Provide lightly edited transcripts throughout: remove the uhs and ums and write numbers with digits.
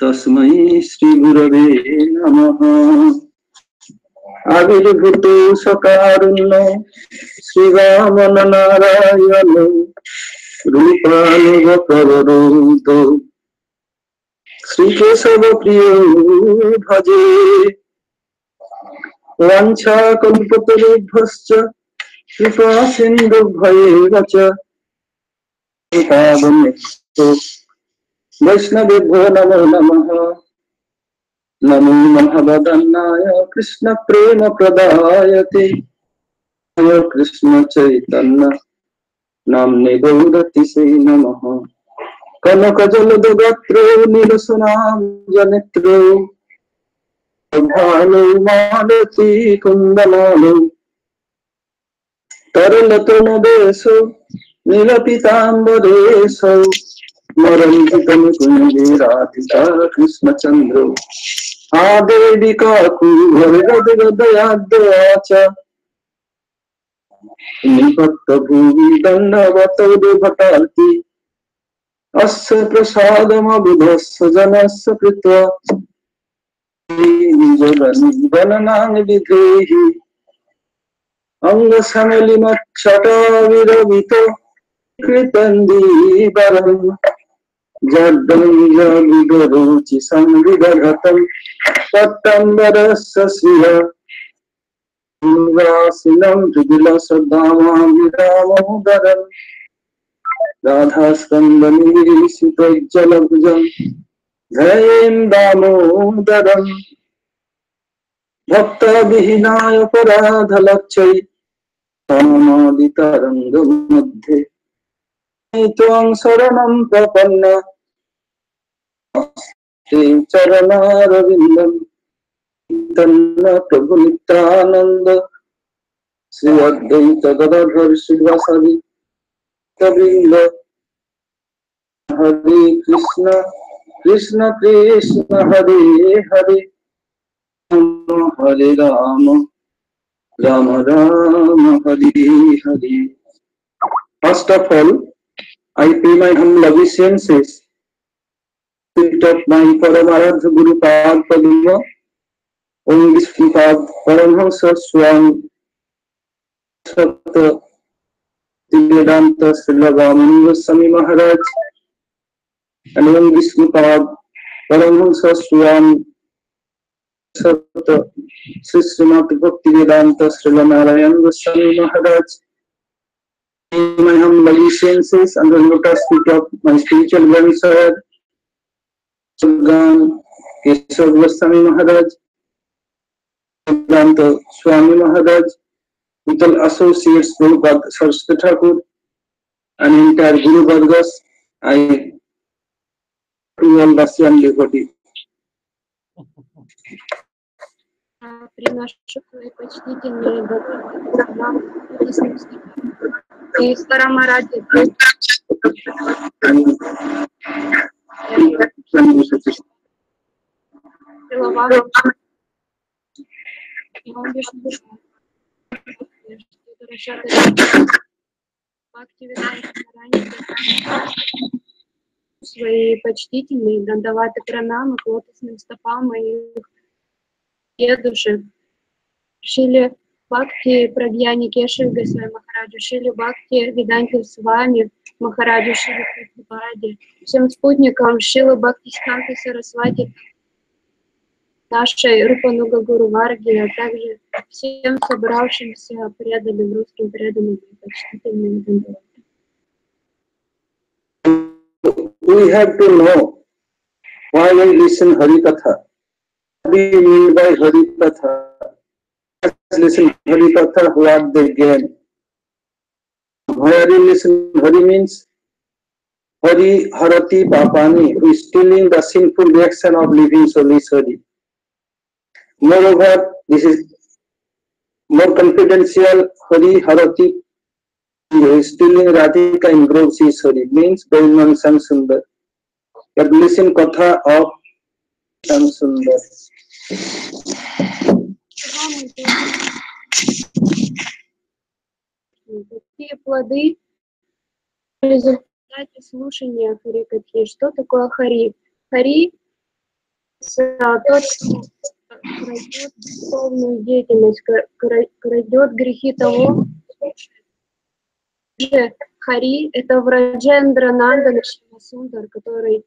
तस्मै श्री गुरवे नमः। आविर्भूतो सकारुण्य श्रीरामन नारायण रूपानुगतवरोधो श्रीकेशव प्रियो भजे। वाञ्छाकल्पतरुभ्यश्च कृपा सिन्धुभ्यैव च वैष्णवेभ्यो नमो नमः। नमो महावदन्नाय कृष्ण प्रेम प्रदायते कृष्ण चैतन्य नाम्ने गौरतिसे नमः। कनकजलदगात्रो नीलसुनाम्बरनेत्रो भालो मालती कुन्दलालो तरलतनुदेशो नीलपीताम्बरेशो मरंजितमुकुन्दे राधिका कृष्णचन्द्रो आदेविका कुहरगदगदयाद्वाच निपत्तभूमि दण्डवतौ भटार्ति अस्य प्रसादमबुधस्य जनस्य कृत्वा जननां विधेहि अंगसमलिमच्छटाविरवितो कृतन्दीवरम् जड्डंजविदरुचि संविदघतं पट्टम्बरस्य श्रिय निवासिनं मृदुलसदामाविरामोदरम् राधास्कन्दनिरीशितोज्जलभुजं ध्यायेन् दामोदरम् भक्तविहीनाय पराधलक्षै कामादितरङ्गमध्ये त्वां शरणं प्रपन्न ते चरणारविन्दं तन्न प्रभु नित्यानन्द श्री अद्वैत गदाधर श्रीवासादि कवृन्द। हरे Krishna Krishna Krishna Hare Hare Hare Ram Ram Ram Hare Hare. First of all, I pay my humble obeisances to my Paramaradha Guru Pad Padma, Om Vishnupada Paramhamsa Swami Bhaktivinoda Srila Goswami Maharaj, and Om Vishnupada Paramhamsa Swami Srimad Bhaktivedanta Srila Narayan Goswami Maharaj. My humble obeisances and the lotus feet of my spiritual grandfather Keshav Goswami Maharaj, Vedanta Swami Maharaj, with all associates, Prabhupada Saraswati Thakur, and entire Guru Vargas. I to all Russian devotees. Приношу свои почтительные вам и Мараджи. Свои почтительные дандаваты пранамы к лотосным стопам моих дедушек Шили Бхакти Прагьяни Кеши Госвами Махараджа, Шили Бхакти Веданти Свами Махараджа, Шили Прабхупаде, всем спутникам Шилы Бхакти Сиддханты Сарасвати, нашей Рупануга Гуру Варги, а также всем собравшимся преданным, русским преданным и почтительным дандаватам. We have to know why we listen Harikatha. What do you mean by Harikatha? Let's listen Harikatha, what they gain. Where you listen Hari means Hari Harati Papani, who is stilling the sinful reaction of living soul is Hari. Moreover, this is more confidential. Hari Harati, who is stilling Radhika in groves is Hari, means Brahman Samsundar. You have to listen Katha of Samsundar. Какие плоды результаты результате слушания Харикатхи, что такое Хари? Хари — тот, кто крадет духовную деятельность, крадет грехи того, Хари — это Враджендра Нандана Шимасундар, который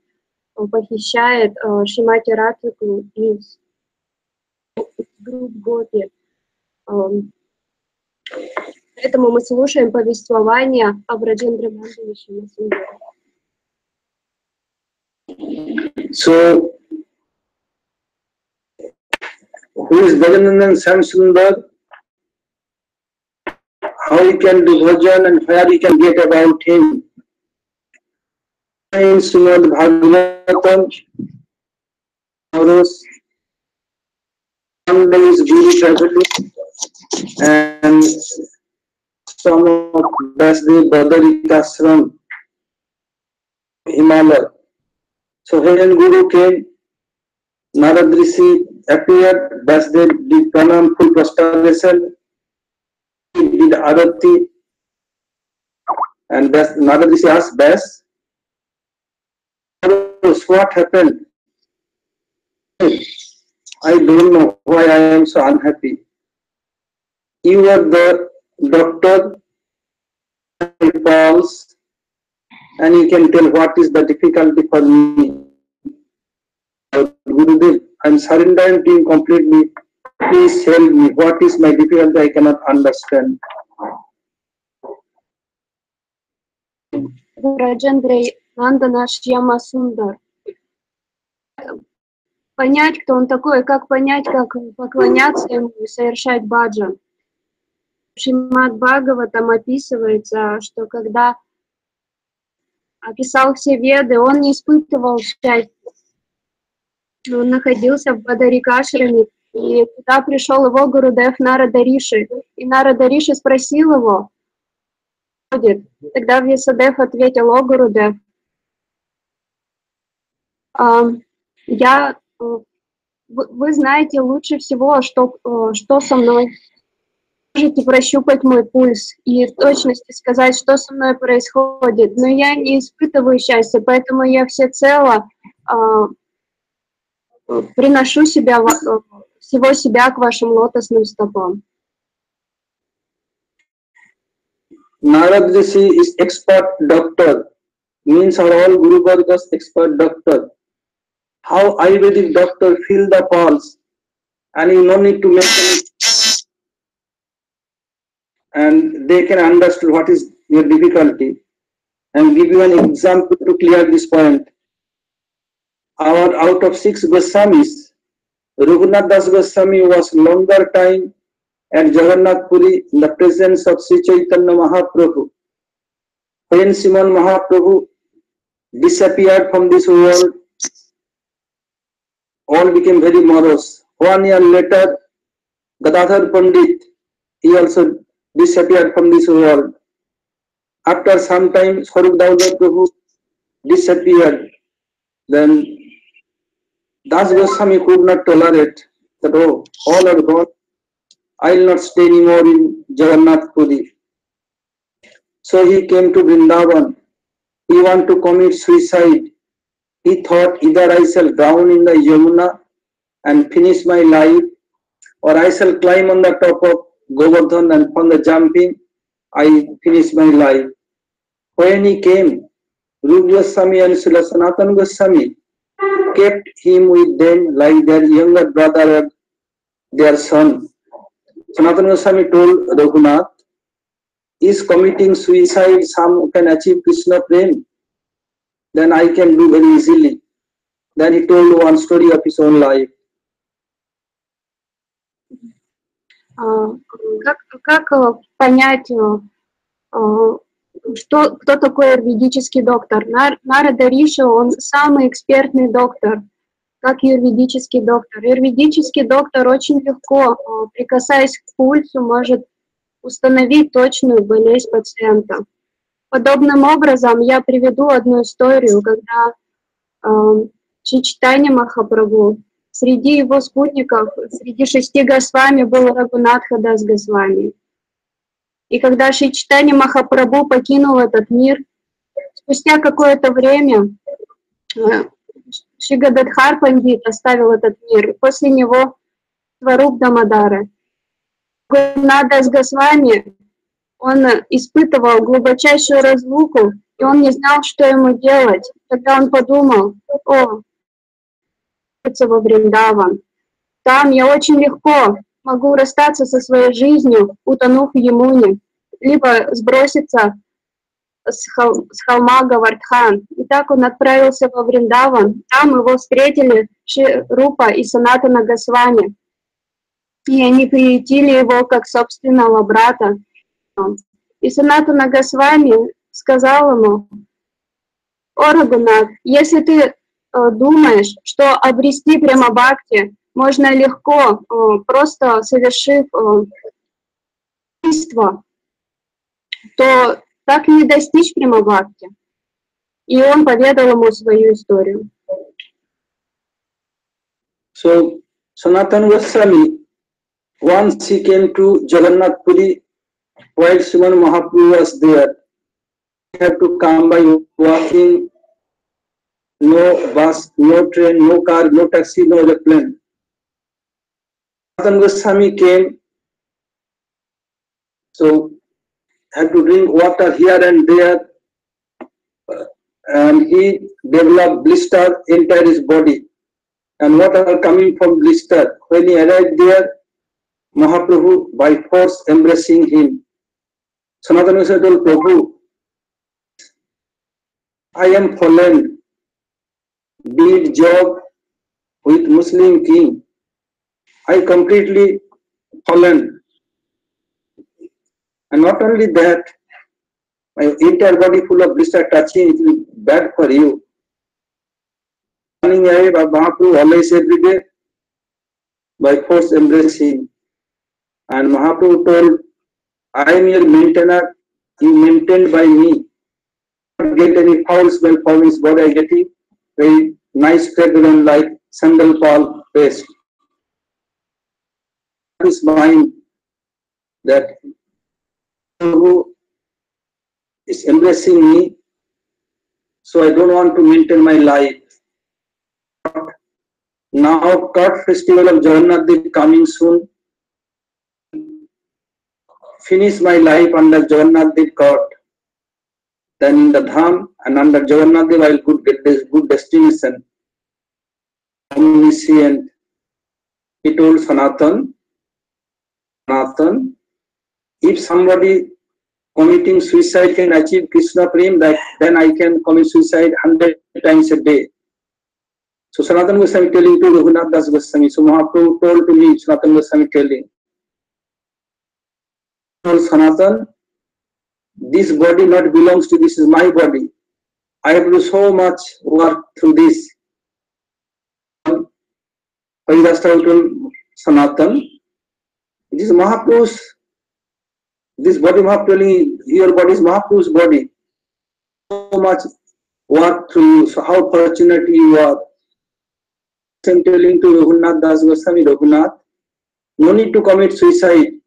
похищает Шримати Радхику из групп Гопи. Поэтому мы слушаем повествование о Враджендре Нандане Шимасундаре. So, who is Bhajanandan Samsundar? How he can do bhajan and where he can get about him? In Srimad Bhagavatam, one day is Guru traveling and some of Dasdev Badarikashram, Himalaya. So when Guru came, Narad Rishi appeared, Dasdev did pranam, full prostration, he did arati, and Narad Rishi asked Bas, what happened? I don't know why I am so unhappy. You are the doctor, pulse, and you can tell what is the difficulty for me. Gurudev, I am surrendering to you completely. Please help me. What is my difficulty? I cannot understand. Враджендра Нандана Шьямасундар. Понять, кто он такой, как понять, как поклоняться ему и совершать баджан. В Шримад Бхагаватам описывается, что когда описал все веды, он не испытывал счастья. Он находился в Бадарикашраме, и туда пришел его Гурудев Нарада Риши. И Нарада Риши спросил его, тогда Вьясадев ответил: о Гурудев, вы знаете лучше всего, что со мной. Можете прощупать мой пульс и в точности сказать, что со мной происходит. Но я не испытываю счастья, поэтому я всецело приношу всего себя к вашим лотосным стопам. Narad Rishi is expert doctor, means our all Guru Vargas expert doctor. How Ayurvedic doctor feel the pulse, and you no need to make any, and they can understand what is your difficulty. And give you an example to clear this point. Out of 6 Goswamis, Raghunath Das Goswami was longer time at Jagannath Puri in the presence of Sri Chaitanya Mahaprabhu. When Sriman Mahaprabhu disappeared from this world, all became very morose. 1 year later, Gadadhar Pandit, he also disappeared from this world. After some time, Swarup Damodar Prabhu disappeared. Then Das Goswami could not tolerate that, oh, all are gone. I will not stay anymore in Jagannath Puri. So he came to Vrindavan. He wanted to commit suicide. He thought, either I shall drown in the Yamuna and finish my life, or I shall climb on the top of Govardhan, and from the jumping, I finish my life. When he came, Rupa Goswami and Srila Sanatana Goswami kept him with them like their younger brother and their son. Sanatana Goswami told Raghunath, is committing suicide some who can achieve Krishna Prem? Then I can do very easily. Then he told one story of his own life. Как понять, кто такой аюрведический доктор? Нарада Риши, он самый экспертный доктор, как аюрведический доктор. Аюрведический доктор очень легко, прикасаясь к пульсу, может установить точную болезнь пациента. Подобным образом я приведу одну историю, когда Шри Чайтанья Махапрабху, среди его спутников, среди 6 Госвами был Рагунатха Дас Госвами. И когда Шри Чайтанья Махапрабху покинул этот мир, спустя какое-то время Шигададхар Пандит оставил этот мир. После него Сваруб Дамодара. Гурунат с Госвами, он испытывал глубочайшую разлуку, и он не знал, что ему делать. Тогда он подумал: о, во Вриндаван. Там я очень легко могу расстаться со своей жизнью, утонув в Ямуне, либо сброситься с холма Гавардхан. И так он отправился во Вриндаван. Там его встретили Шри Рупа и Санатана Госвами. И они приютили его как собственного брата. И Санатана Госвами сказал ему: о, Рагунат, если ты думаешь, что обрести прямо бхакти можно легко, просто совершив убийство, то так не достичь прямо бхакти. И он поведал ему свою историю. So, Sanatana Goswami, once he came to Jagannath Puri, while Srimad Mahaprabhu was there, he had to come by walking, no bus, no train, no car, no taxi, no airplane. Sanatana Goswami came, so had to drink water here and there, and he developed blister entire his body, and water coming from blister. When he arrived there, Mahaprabhu by force embracing him. Sanatana Goswami told Prabhu, I am fallen, did job with Muslim king. I completely fallen. And not only that, my entire body full of blister touching, it will be bad for you. Running away by Mahaprabhu always every day, by force embracing. And Mahaprabhu told, I am your maintainer, you maintained by me. Not get any foul smell from his body, I get it. Very nice fragrance like sandal palm paste. His mind that Prabhu is embracing me, so I don't want to maintain my life. Now, Kat festival of Jagannath Dev coming soon. Finish my life under Jagannath Dev Kat. Then in the Dham and under Jagannath Dev I will get this good destination. Omniscient. He told Sanatan, if somebody committing suicide can achieve Krishna Prem, then I can commit suicide 100 times a day. So Sanatana Goswami telling to Raghunath Das Goswami. So Mahaprabhu told to me, Sanatana Goswami telling, Sanatan, this body not belongs to this is my body. I have to do so much work through this. Haridas told Sanatan, it is Mahaprabhu's, this body Mahaprabhu telling, your body is Mahaprabhu's body. So much work through you, so how fortunate you are. I'm telling to Raghunath Das Goswami, Raghunath, no need to commit suicide.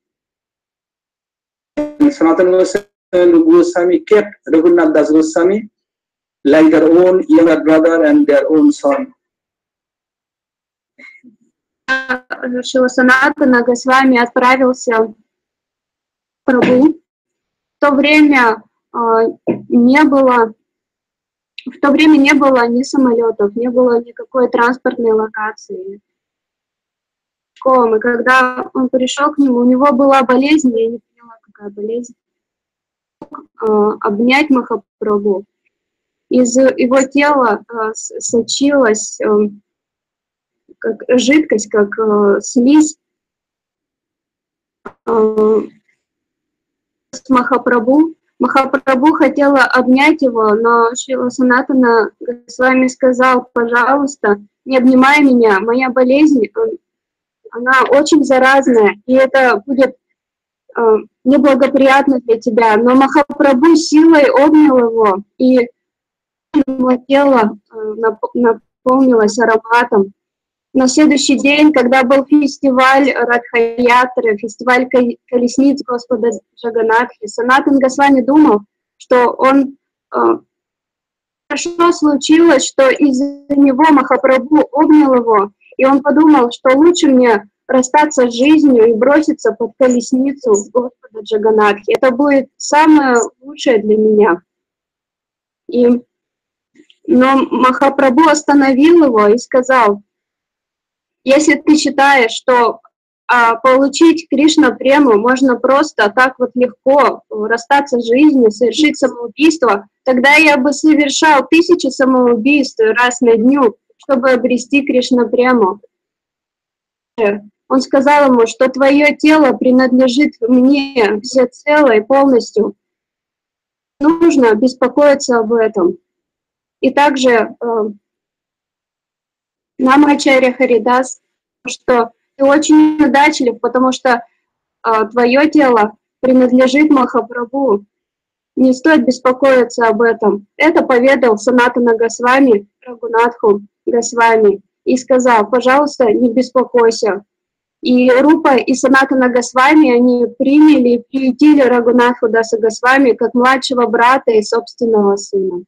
And Sanatana Goswami kept Raghunath Das Goswami like their own younger brother and their own son. Санатана Госвами отправился в Прабху. В то время не было ни самолетов, не было никакой транспортной локации. И когда он пришел к нему, у него была болезнь, я не поняла, какая болезнь, обнять Махапрабху. Из его тела сочилась как жидкость, как слизь с Махапрабху. Махапрабху хотела обнять его, но Шрила Санатана Госвами сказал, пожалуйста, не обнимай меня, моя болезнь, она очень заразная, и это будет неблагоприятно для тебя. Но Махапрабху силой обнял его, и его тело наполнилось ароматом. На следующий день, когда был фестиваль Радха-ятры, фестиваль колесниц Господа Джаганнатхи, Санатан Госвами думал, что он хорошо случилось, что из-за него Махапрабху обнял его, и он подумал, что лучше мне расстаться с жизнью и броситься под колесницу Господа Джаганатхи. Это будет самое лучшее для меня. Но Махапрабху остановил его и сказал: если ты считаешь, что получить Кришна прему можно просто так вот легко расстаться с жизнью, совершить самоубийство, тогда я бы совершал 1000 самоубийств раз на дню, чтобы обрести Кришна прему. Он сказал ему, что твое тело принадлежит мне всецело и полностью. Нужно беспокоиться об этом. И также Намачарья Харидас, что ты очень удачлив, потому что твое тело принадлежит Махапрабху. Не стоит беспокоиться об этом. Это поведал Санатана Госвами Рагунатху Госвами и сказал: пожалуйста, не беспокойся. И Рупа и Санатана Госвами, они приняли и приютили Рагунатху Даса Госвами как младшего брата и собственного сына.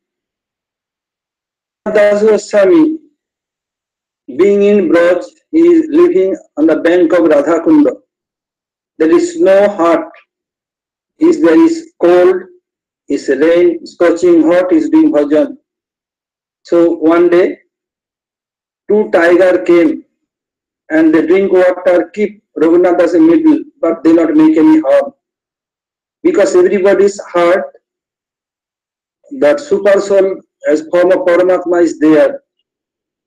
Being in Braj, he is living on the bank of Radhakunda. There is no hut. There is cold, is rain, scorching hot, is doing bhajan. So one day, 2 tigers came and they drink water, keep Raghunath in the middle, but they not make any harm. Because everybody's heart, that super soul as form of Paramatma is there.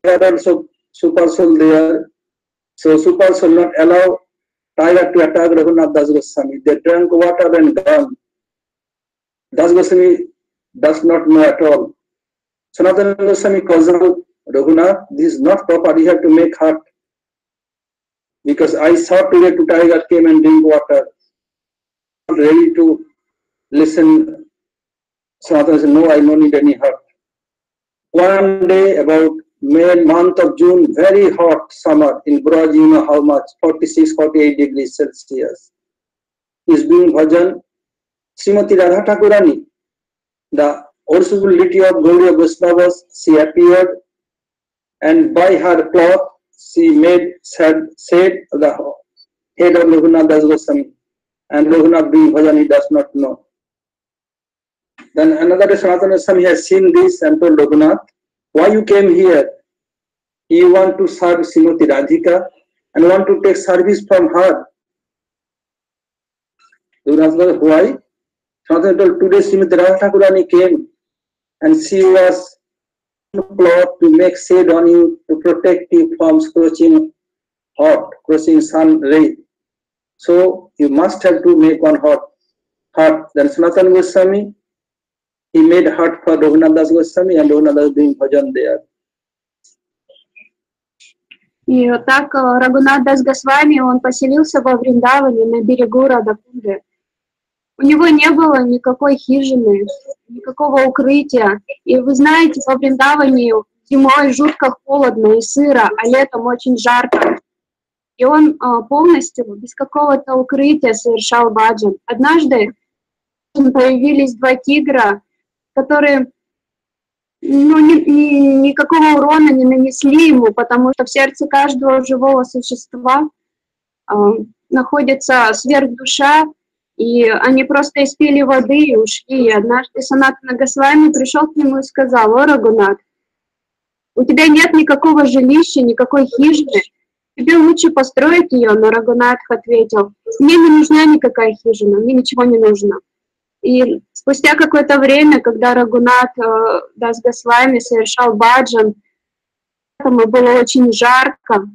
There are also super soul there. So super soul not allow tiger to attack Raghunath Das Goswami. They drank water and gone. Das Goswami does not know at all. Sanatana Goswami calls out, Raghunath, this is not proper, you have to make heart. Because I saw today 2 tigers came and drink water. Not ready to listen. Sanatana said, no, I don't need any heart. One day about May month of June, very hot summer in Braj, you know how much, 46, 48 degrees Celsius. Is doing bhajan. Srimati Radha Thakurani, the originality of Gauriya Vaishnavas, she appeared, and by her cloth she made said the head of Raghunath Das Goswami, and Raghunath doing bhajan he does not know. Then another day Sanatana Goswami has seen this and told Raghunath, why you came here? You want to serve Srimati Radhika and want to take service from her. Raghunath said, why? Sanatana told, today Srimati Radha Thakurani came and she was cloth to make shade on you to protect you from scorching hot, scorching sun ray. So you must have to make one hot. Then Sanatana Goswami, he made hut for Raghunath Das Goswami and Raghunath Das doing bhajan there. И вот так Рагунат Дас Госвами, он поселился во Вриндаване на берегу Радакунды. У него не было никакой хижины, никакого укрытия. И вы знаете, во Вриндаване зимой жутко холодно и сыро, а летом очень жарко. И он полностью без какого-то укрытия совершал баджан. Однажды появились 2 тигра, которые никакого урона не нанесли ему, потому что в сердце каждого живого существа находится сверхдуша, и они просто испили воды и ушли. И однажды Санатана Госвами пришел к нему и сказал: о, Рагунат, у тебя нет никакого жилища, никакой хижины, тебе лучше построить ее. Но Рагунат ответил: мне не нужна никакая хижина, мне ничего не нужно. И спустя какое-то время, когда Рагунат Дас Госвами совершал баджан, ему было очень жарко,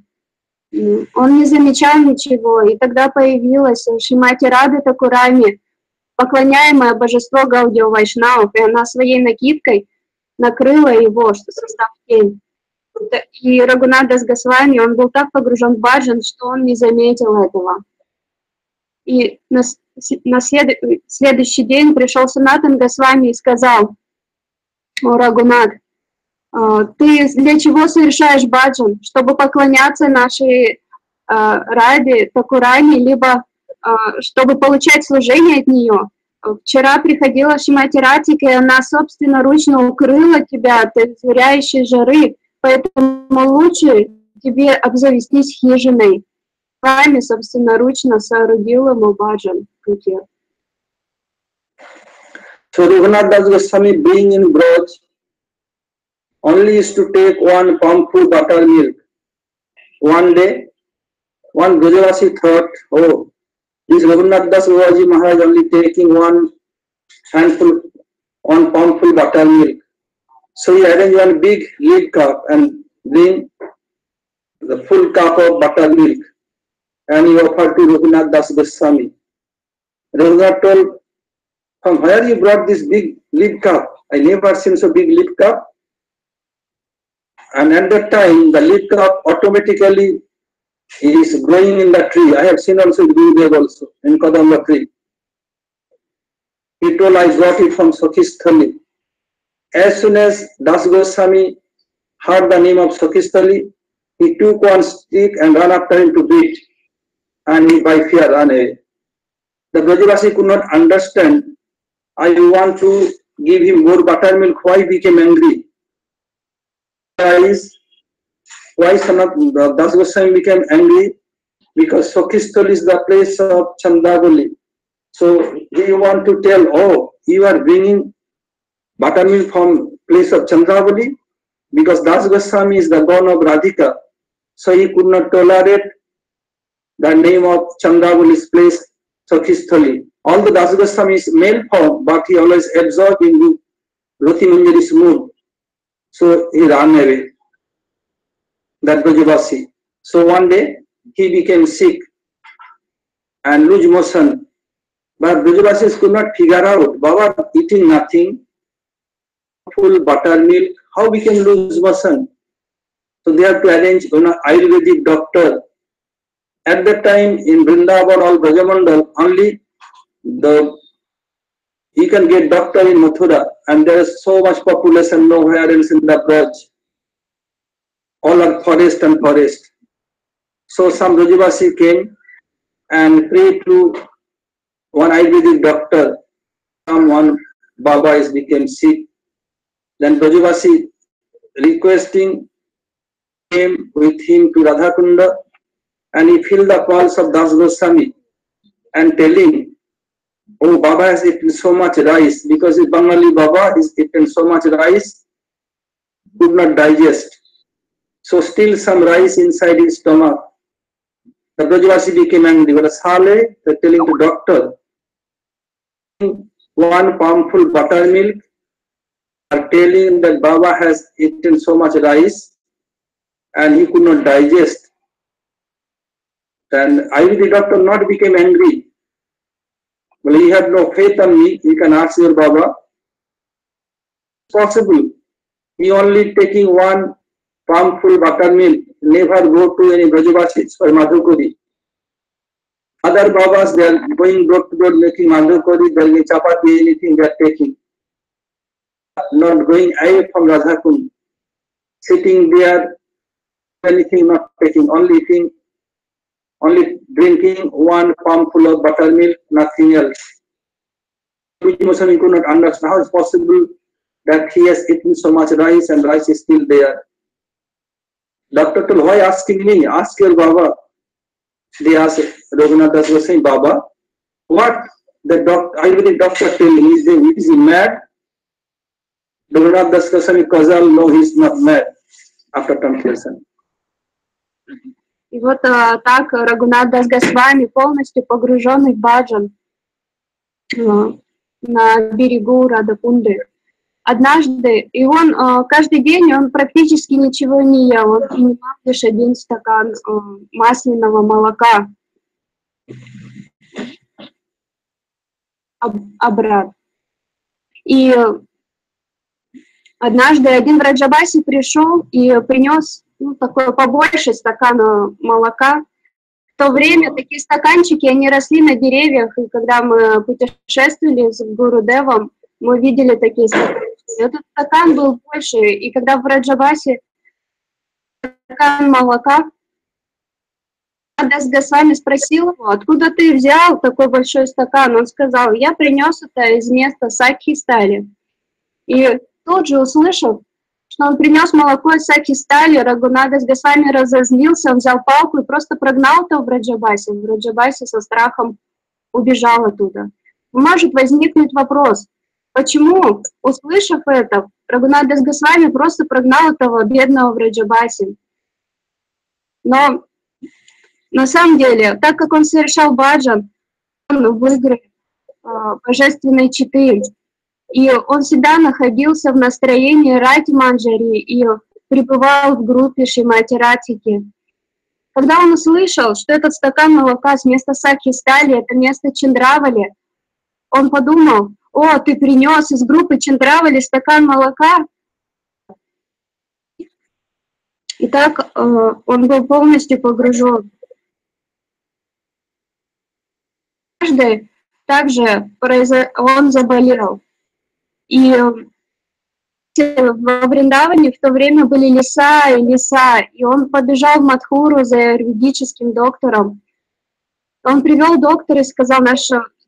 он не замечал ничего, и тогда появилась Шримати Рада Такурани, поклоняемое божество Гаудио Вайшнавов, и она своей накидкой накрыла его, что состав тень. И Рагунат Дас Госвами, он был так погружен в баджан, что он не заметил этого. И на следующий день пришел Санатан Госвами и сказал: о, Рагунат, ты для чего совершаешь баджан? Чтобы поклоняться нашей Раде Такурани, либо чтобы получать служение от нее? вчера приходила Шримати Радхика, и она собственноручно укрыла тебя от изнуряющей жары, поэтому лучше тебе обзавестись хижиной. Вами собственноручно соорудила Мубаджан. So Raghunath Das Goswami, being in Braj, only used to take one palmful buttermilk. One day, one Brajavasi thought, oh, this Raghunath Das Goswami Maharaj only taking one palmful buttermilk. So he arranged one big lead cup and bring the full cup of buttermilk, and he offered to Raghunath Das Goswami. Raghunath told, from where you brought this big lead cup? I never seen so big lead cup. And at that time, the lead cup automatically is growing in the tree. I have seen also green also in Kadamba tree. He told, I brought it from Sakhistali. As soon as Das Goswami heard the name of Sakhistali, he took one stick and ran after him to beat, and he by fear ran away. The Brajavasi could not understand. I want to give him more buttermilk. Why he became angry? Why Das Goswami became angry? Because Sakhistali is the place of Chandavali. So he want to tell, oh, you are bringing buttermilk from place of Chandravali, because Das Goswami is the god of Radhika. So he could not tolerate the name of Chandravali's place, Sakhistali. Although Das Goswami is male form, but he always absorbed in Rati Manjari's mood. So he ran away, that Brajavasi. So one day he became sick and lose motion. But Brajavasis could not figure out, Baba eating nothing, full buttermilk, how we can lose motion? So they have to arrange an Ayurvedic doctor. At that time in Vrindavan or Brajamandal, only you can get doctor in Mathura, and there is so much population nowhere else in the Braj. All are forest and forest. So some Brajavasi came and prayed to one Ayurvedic doctor. Someone Baba is became sick. Then Brajavasi requesting came with him to Radhakunda, and he filled the pulse of Das Goswami and telling, oh, Baba has eaten so much rice, because if Bengali Baba has eaten so much rice, could not digest. So still some rice inside his stomach. The Brajavasi became angry. But Sale, they're telling the doctor, one palmful buttermilk, are telling that Baba has eaten so much rice and he could not digest. And the doctor not became angry. Well, you have no faith on me, you can ask your Baba. It's possible. He only taking one palmful buttermilk, never go to any Brajavasis for Madhukuri. Other Babas, they are going door to door making Madhukuri, they are chapati, anything they are taking. Not going away from Radhakund. Sitting there, anything not taking, only eating, only drinking one palmful of buttermilk, nothing else. Which Muslim could not understand how it's possible that he has eaten so much rice and rice is still there. Doctor told, why asking me? Ask your Baba. They asked Raghunath Das Goswami, Baba, what the Ayurvedic doctor telling? Is he mad? Raghunath Das Goswami Kazal, no, he is not mad after translation. И вот так Рагунат Дас Госвами, полностью погруженный в баджан на берегу Радакунды. Однажды, и он каждый день он практически ничего не ел, он принимал лишь 1 стакан масляного молока. Обрат. И однажды один Браджабаси пришел и принес такой побольше стакана молока. В то время такие стаканчики, они росли на деревьях, и когда мы путешествовали с Гурудевом, мы видели такие стаканчики. Этот стакан был больше, и когда в Браджабасе стакан молока, Дас Госвами спросил его, откуда ты взял такой большой стакан? Он сказал, я принес это из места Сакхи Стали. И тут же услышал, что он принес молоко из Сакхи Стали, Рагунатас Госвами разозлился, он взял палку и просто прогнал это в Браджабасе. В Браджабасе со страхом убежал оттуда. Может возникнуть вопрос, почему, услышав это, Рагунатас Госвами просто прогнал этого бедного Браджабаси? Но на самом деле, так как он совершал баджан, он выиграл божественной читы, и он всегда находился в настроении Рати Манджари и пребывал в группе Шримати Радхики. Когда он услышал, что этот стакан молока с места Сакхи Стали, это место Чандравали, он подумал, о, ты принес из группы Чандравали стакан молока? И так он был полностью погружен. Однажды также он заболел. И во Вриндаване в то время были леса и леса, и он побежал в Мадхуру за юридическим доктором. Он привел доктора и сказал,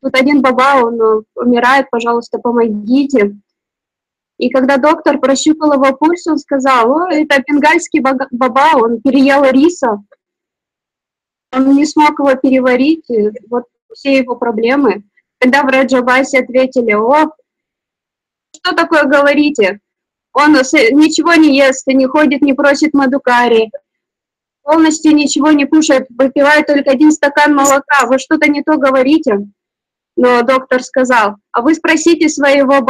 тут один баба, он умирает, пожалуйста, помогите. И когда доктор прощупал его пульс, он сказал, о, это бенгальский баба, он переел риса, он не смог его переварить, и вот все его проблемы. Тогда в Раджабасе ответили, о, что такое говорите? Он ничего не ест, не ходит, не просит мадукари, полностью ничего не кушает, выпивает только 1 стакан молока. Вы что-то не то говорите. Но доктор сказал, а вы спросите своего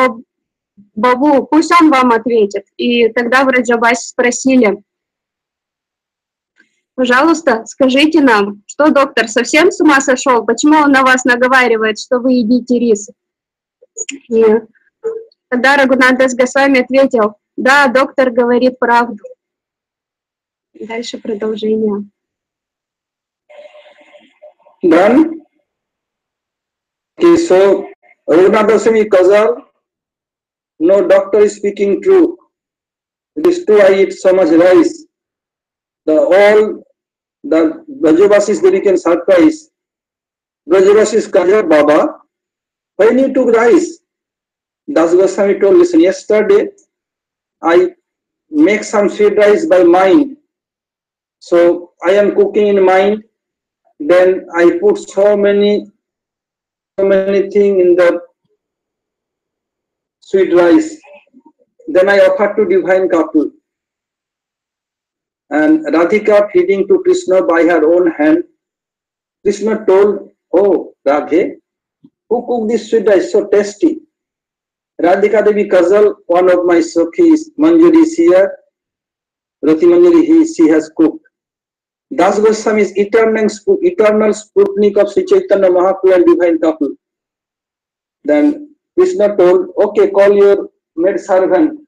бабу, пусть он вам ответит. И тогда в Раджабасе спросили, пожалуйста, скажите нам, что доктор совсем с ума сошел? Почему он на вас наговаривает, что вы едите рис? И тогда Рагунатас Госвами ответил, да, доктор говорит правду. И дальше продолжение. Done. Okay, so Raghunath Goswami Kazal, no doctor is speaking true. It is true, I eat so much rice. The Brajavasis they became surprised. Brajavasis Kaja Baba, when you took rice? Das Goswami told, listen, yesterday I make some sweet rice by mind. So I am cooking in mind, then I put so many things in the sweet rice. Then I offered to divine couple. And Radhika feeding to Krishna by her own hand. Krishna told, oh, Radhe, who cooked this sweet rice so tasty? Radhika Devi Kazal, one of my Sakhis, Manjari is here. Rati Manjari, she has cooked. Das Goswami is eternal Sputnik of Sri Chaitanya Mahaprabhu and divine couple. Then Krishna told, okay, call your maid servant.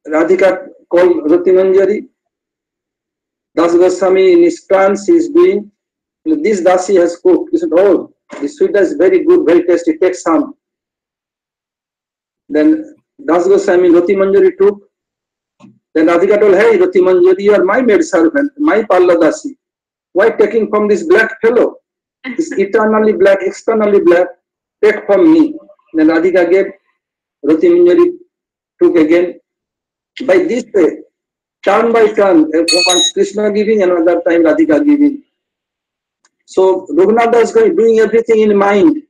Radhika called Rati Manjari. Das Goswami in his trance is doing, this Dasi has cooked. He said, oh, this sweet is very good, very tasty, take some. Then Das Goswami, Rati Manjari took. Then Radhika told, hey, Rati Manjari, you are my maid servant, my Palla Dasi. Why taking from this black fellow? It's eternally black, externally black, take from me. Then Radhika gave, Rati Manjari took again. By this way, turn by turn, once Krishna giving, another time Radhika giving. So Raghunath is doing everything in mind,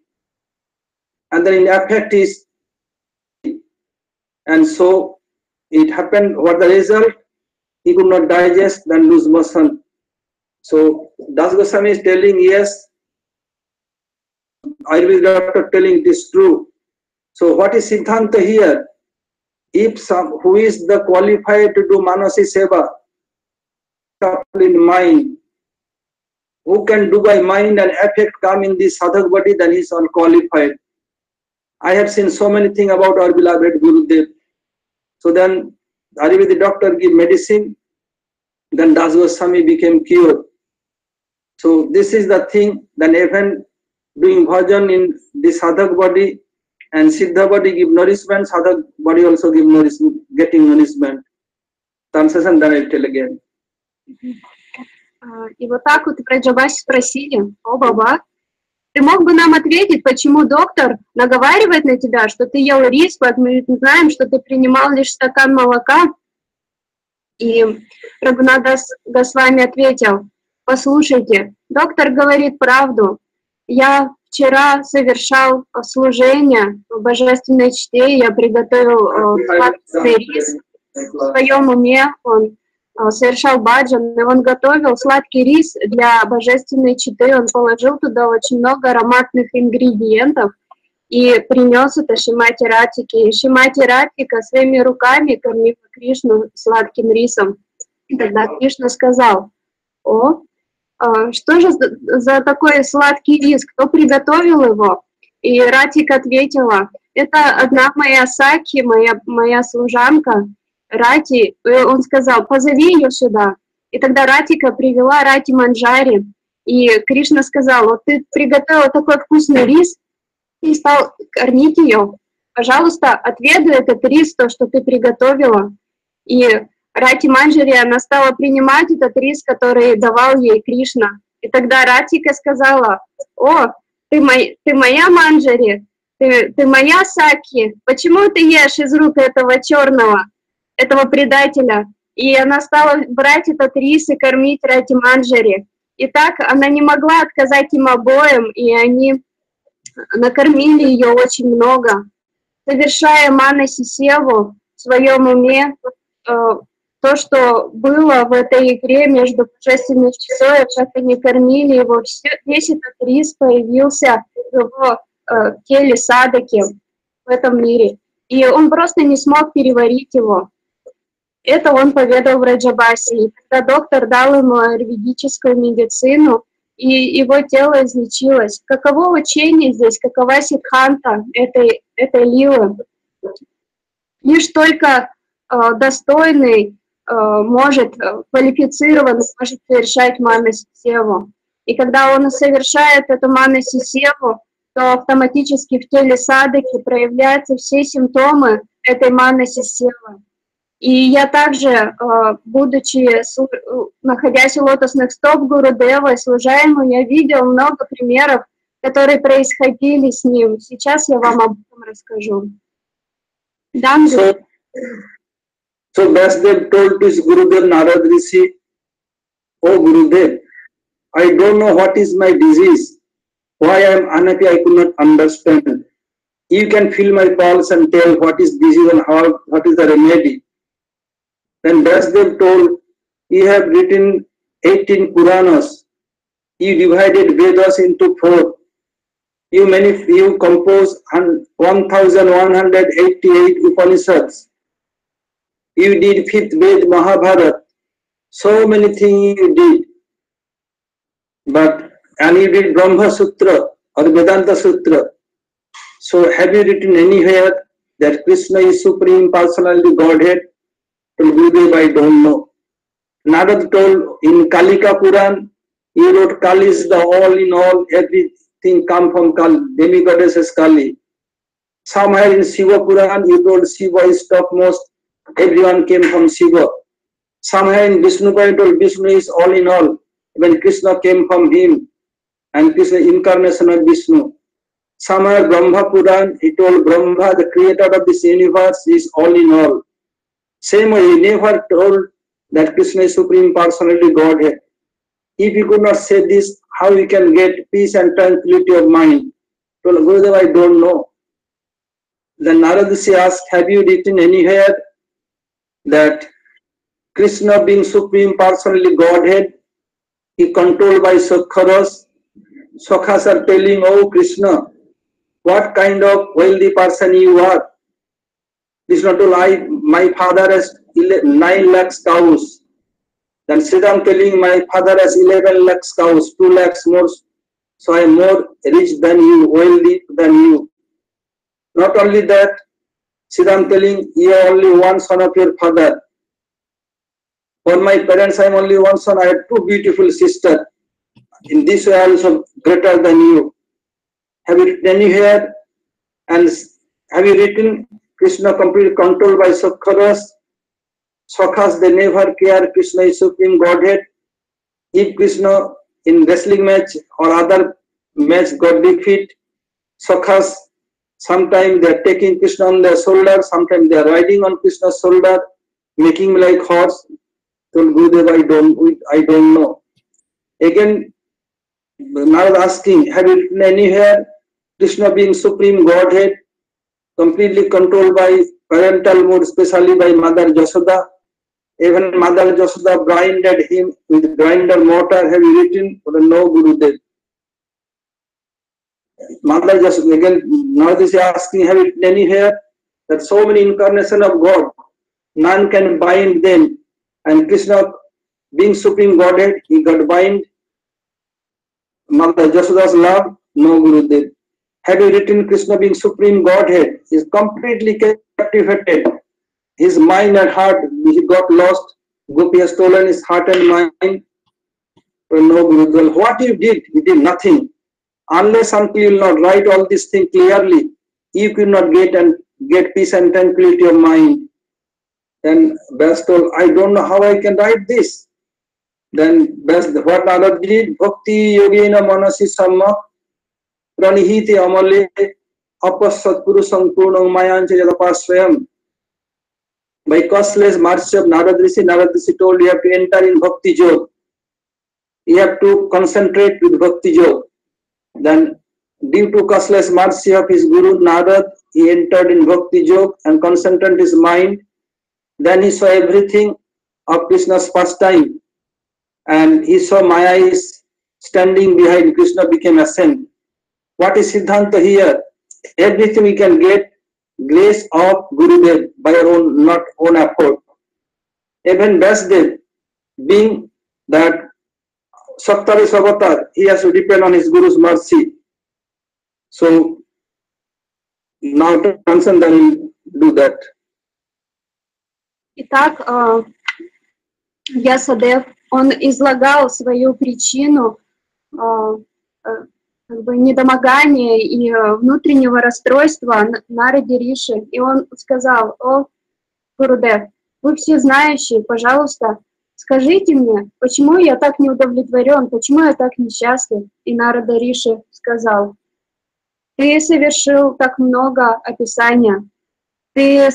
and then in effect is, and so it happened. What the result? He could not digest, then lose motion. So Das Goswami is telling, yes, Ayurvedic doctor telling it is true. So what is Siddhanta here? If some who is the qualified to do Manasi Seva in mind, who can do by mind and effect come in this sadhak body, then he is unqualified. I have seen so many things about our beloved Gurudev. So then Ayurvedic doctor give medicine, then Das Goswami became cured. So this is the thing, then even doing bhajan in the sadhak body and siddha body give nourishment, sadhak body also give nourishment, getting nourishment. translation, then I'll tell again. И вот так вот Раджабаси спросили: о, Баба, ты мог бы нам ответить, почему доктор наговаривает на тебя, что ты ел рис, мы знаем, что ты принимал лишь стакан молока? И Рагунатдас Госвами ответил: послушайте, доктор говорит правду. Я вчера совершал служение в божественной чте, я приготовил сладкий рис. В своем уме он совершал баджан, и он готовил сладкий рис для божественной читы, он положил туда очень много ароматных ингредиентов и принес это Шримати Радхике. И Шримати Радхика своими руками кормила Кришну сладким рисом. И тогда Кришна сказал: о, что же за такой сладкий рис, кто приготовил его? И Радхика ответила: это одна моя саки, моя служанка Рати. И он сказал: позови ее сюда. И тогда Радхика привела Рати Манджари. И Кришна сказал: вот ты приготовила такой вкусный рис и стал кормить ее. Пожалуйста, отведай этот рис, то, что ты приготовила. И Рати Манджари, она стала принимать этот рис, который давал ей Кришна. И тогда Радхика сказала: о, ты моя Манджари, ты моя Саки, почему ты ешь из рук этого черного, этого предателя? И она стала брать этот рис и кормить Рати Манджари. И так она не могла отказать им обоим, и они накормили ее очень много. Совершая манаси севу в своем уме, то, что было в этой игре между божественной читой, как они кормили его, весь этот рис появился в его теле садаки в этом мире. И он просто не смог переварить его. Это он поведал в Раджабаси. И когда доктор дал ему аюрведическую медицину, и его тело излечилось. Каково учение здесь, какова сиддханта этой лилы? Лишь только достойный может, квалифицированный может совершать манаси севу. И когда он совершает эту манаси севу, то автоматически в теле садаки проявляются все симптомы этой манаси севы. И я также, находясь у лотосных стоп Гурудева и служа ему, я видел много примеров, которые происходили с ним. Сейчас я вам об этом расскажу. So Vyasdev told to his Gurudev Narad Rishi, "Oh Gurudev, I don't know what is my disease. Why I am unhappy, I could not understand. You can feel my pulse and tell what is disease and what is the remedy." Then Vyasdev told, "You have written 18 Puranas. You divided Vedas into 4. You composed 1188 Upanishads. You did 5th Ved Mahabharata. So many things you did. And you did Brahma Sutra or Vedanta Sutra. So have you written anywhere that Krishna is Supreme Personality Godhead?" Told Gurudev, "I don't know." Narad told, in Kalika Puran, you wrote Kali is the all in all, everything come from Kali, demigoddess is Kali. Somewhere in Shiva Puran, you told Shiva is topmost, everyone came from Shiva. Somewhere in Vishnu Puran, you told Vishnu is all in all, when Krishna came from him, and Krishna incarnation of Vishnu. Somewhere Brahma Puran, he told Brahma, the creator of this universe, is all in all. Same way, he never told that Krishna is Supreme Personality Godhead. If you could not say this, how you can get peace and tranquility of mind? Told Gurudev, I don't know. Then Narad Rishi asked, have you written anywhere that Krishna being Supreme Personality Godhead, he controlled by Sakharas? Sakhas are telling, oh Krishna, what kind of wealthy person you are. Krishna told, my father has 9 lakhs cows. Then Sridham telling, my father has 11 lakhs cows, 2 lakhs more. So I am more rich than you, wealthy than you. Not only that, Sridham telling, you are only one son of your father. For my parents, I am only one son. I have 2 beautiful sisters. In this way, I am also greater than you. Have you written anywhere? And have you written Krishna completely controlled by Sakharas? Swakhas, they never care Krishna is Supreme Godhead. If Krishna in wrestling match or other match got defeat, Swakhas, sometimes they are taking Krishna on their shoulder, sometimes they are riding on Krishna's shoulder, making me like horse. So Gurudev, I don't know. Again, Narad asking, have you written anywhere Krishna being Supreme Godhead, completely controlled by parental mood, especially by Mother Jasoda? Even Mother Jasoda blinded him with grinder mortar. Have you written? No, Gurudev. Mother Jasoda, again, Narad is asking, have you written anywhere that so many incarnations of God, none can bind them, and Krishna being Supreme Godhead, he got bind. Mother Jasoda's love? No, Gurudev. Have you written Krishna being Supreme Godhead? He is completely captivated. His mind and heart, he got lost. Gopi has stolen his heart and mind. No, Gurudev. What you did? You did nothing. Unless until you will not write all these things clearly, you could not get peace and tranquility of mind. Then Vyas told, I don't know how I can write this. Then Vyas, what Narad did? Bhakti yogena manasi samma pranihite amale apasat purusam purnam mayancha yadapasvayam. By costless mercy of Narad Rishi told you have to enter in Bhakti Jog. You have to concentrate with Bhakti Jog. Then due to costless mercy of his Guru Narad, he entered in Bhakti Jog and concentrated his mind. Then he saw everything of Krishna's pastime. And he saw Maya is standing behind Krishna, became a saint. What is Siddhanta here? Everything we can get grace of Gurudev by our own, not own effort. Even Vyasdev, being that Saptaris avatar, he has to depend on his Guru's mercy. So now to Hansen then will do that. Итак, Вьясадев, он излагал свою причину как бы недомогания и внутреннего расстройства Нараде Риши. И он сказал: о, Гурудев, вы все знающие, пожалуйста, скажите мне, почему я так не удовлетворен, почему я так несчастлив? И Нарада Риши сказал: ты совершил так много описания, ты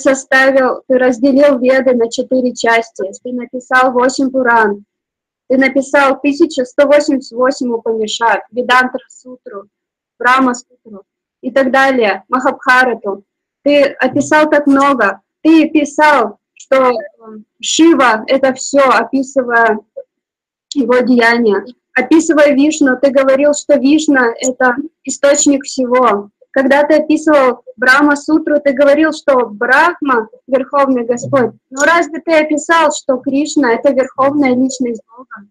разделил Веды на 4 части, ты написал 8 Пуран, ты написал 1188 Упанишад, Ведантра Сутру, Брахма Сутру и так далее, Махабхарату. Ты описал так много. Ты писал, что Шива — это все, описывая его деяния. Описывая Вишну, ты говорил, что Вишна — это источник всего. Когда ты описывал Брахма-сутру, ты говорил, что Брахма — Верховный Господь. Но разве ты описал, что Кришна — это Верховная Личность Бога?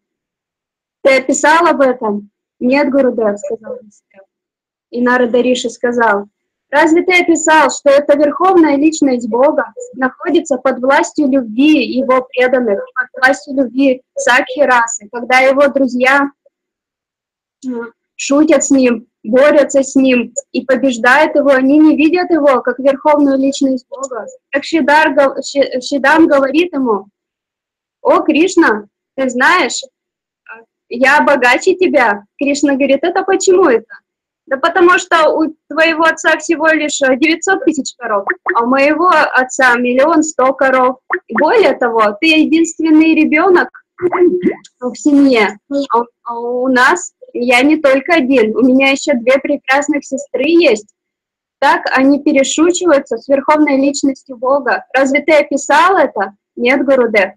Ты описал об этом? Нет, Гурудев, сказал Вьясадев. И Нарада Риши сказал: разве ты описал, что эта Верховная Личность Бога находится под властью любви Его преданных, под властью любви Сакхи расы, когда Его друзья шутят с Ним, борются с Ним и побеждают Его, они не видят Его как Верховную Личность Бога. Так Шидам говорит ему: о, Кришна, ты знаешь, я богаче тебя. Кришна говорит: это почему это? Да потому что у твоего отца всего лишь 900 тысяч коров, а у моего отца 1 100 000 коров. И более того, ты единственный ребенок в семье, а у нас я не только один, у меня еще 2 прекрасных сестры есть. Так они перешучиваются с Верховной Личностью Бога. Разве ты описал это? Нет, Гурудев.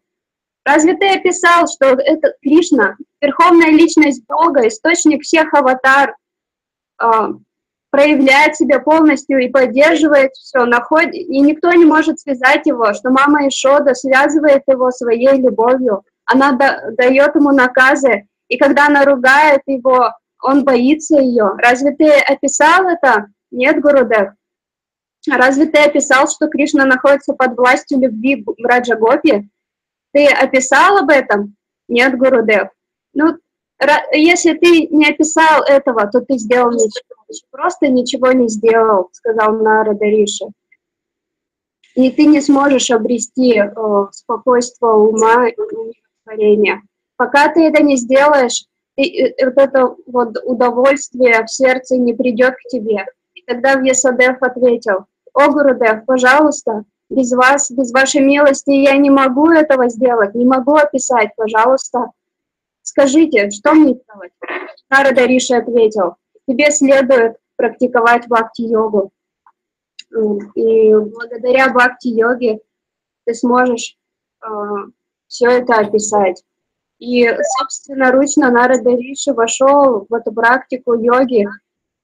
Разве ты описал, что это Кришна, Верховная Личность Бога, источник всех аватар, проявляет себя полностью и поддерживает все, и никто не может связать его, что мама Ишода связывает его своей любовью, она дает ему наказы, и когда она ругает его, он боится ее. Разве ты описал это? Нет, Гурудев. Разве ты описал, что Кришна находится под властью любви Раджа Гопи? Ты описал об этом? Нет, Гурудев. Ну, если ты не описал этого, то ты сделал ничего. Просто ничего не сделал, сказал Нарада Риши. и ты не сможешь обрести спокойствие ума и умиротворение. Пока ты это не сделаешь, вот это вот удовольствие в сердце не придет к тебе. И тогда Вьясадев ответил: «О, Гурудев, пожалуйста, без вас, без вашей милости я не могу этого сделать, не могу описать, пожалуйста, скажите, что мне делать?» Нарада Риши ответил: «Тебе следует практиковать бхакти-йогу, и благодаря бхакти-йоге ты сможешь все это описать». И собственноручно Нарада Риши вошел в эту практику йоги,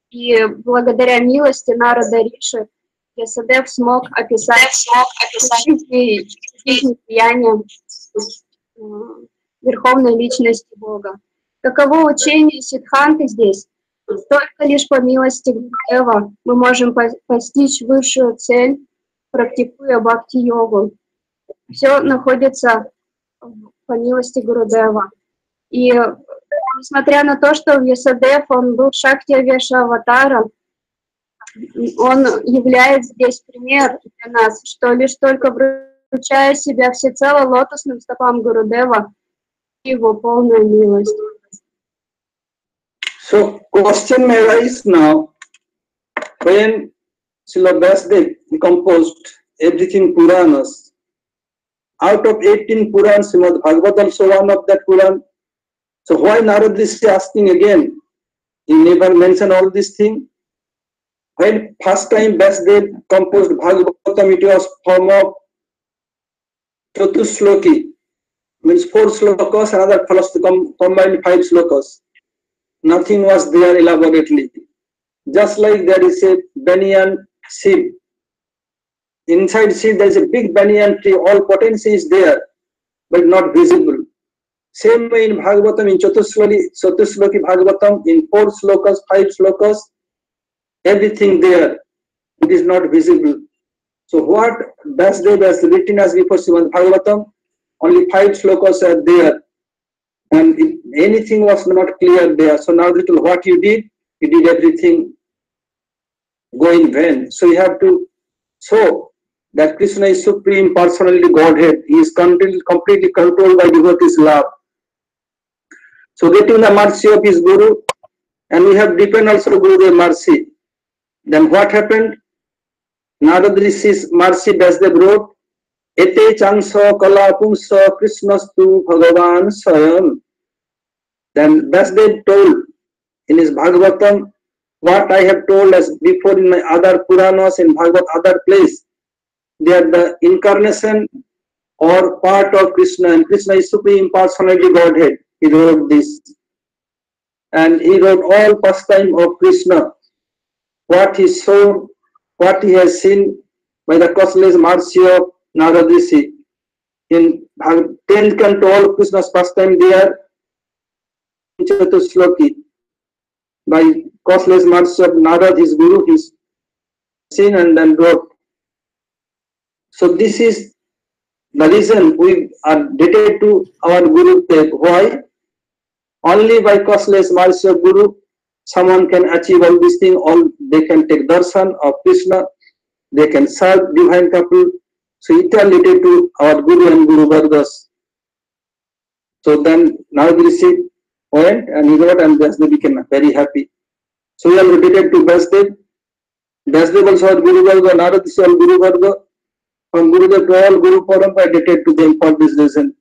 и благодаря милости Нарада Риши Вьясадев смог описать влияние Верховной Личности Бога. Каково учение Сиддханты здесь? Только лишь по милости Гурудева мы можем постичь высшую цель, практикуя бхакти-йогу. Все находится по милости Гурудева. И несмотря на то, что Вьясадев, он был Шакти-авеша аватаром, он является здесь пример для нас, что лишь только вручая себя всецело лотосным стопам Гурудева, его полная милость. So, question may arise now, when Srila Vyasadeva composed everything Puranas, out of 18 Purans, Srimad Bhagavatam also one of that Puran. So why Narada is asking again? He never mentioned all these things. When first time Vyasadeva composed Bhagavatam, it was form of Chatusloki, means 4 slokas, another combined 5 slokas. Nothing was there elaborately. Just like there is a banyan seed. Inside seed there is a big banyan tree, all potency is there, but not visible. Same way in Bhagavatam, in Chatusloki Bhagavatam, in 4 slokas, 5 slokas, everything there, it is not visible. So what Vyasadeva has written as before Srimad Bhagavatam, only 5 slokas are there, and anything was not clear there. So now what you did everything go in vain. So you have to show that Krishna is Supreme Personality Godhead. He is completely controlled by devotees' love. So getting the mercy of his Guru, and we have depend also Guru's mercy. Then what happened? Narada Rishi's mercy, Vyasadeva wrote, Ete chansa kala pumsa krishnastu bhagavan swayam. Then Vyasadeva told in his Bhagavatam what I have told as before in my other Puranas, in Bhagavat other place. They are the incarnation or part of Krishna, and Krishna is Supreme Personality Godhead. He wrote this. And he wrote all pastime of Krishna, what he saw, what he has seen by the causeless mercy of Narada Rishi. In 10 canto all Krishna's pastime there, in Chatusloki, by causeless mercy of Narada, his Guru, he's seen and then wrote. So this is the reason we are indebted to our Guru Dev. Why? Only by causeless mercy of Guru, someone can achieve all these things. All they can take darshan of Krishna, they can serve divine couple. So it is related to our Guru and Guru Vargas. So then Narada Rishi went and he wrote, and Vyasadeva became very happy. So we are related to Vyasadeva. Vyasadeva also had Guru Varga, Narada Rishi all Guru Varga. From Gurudev to all Guru Parampa, related to them for this reason.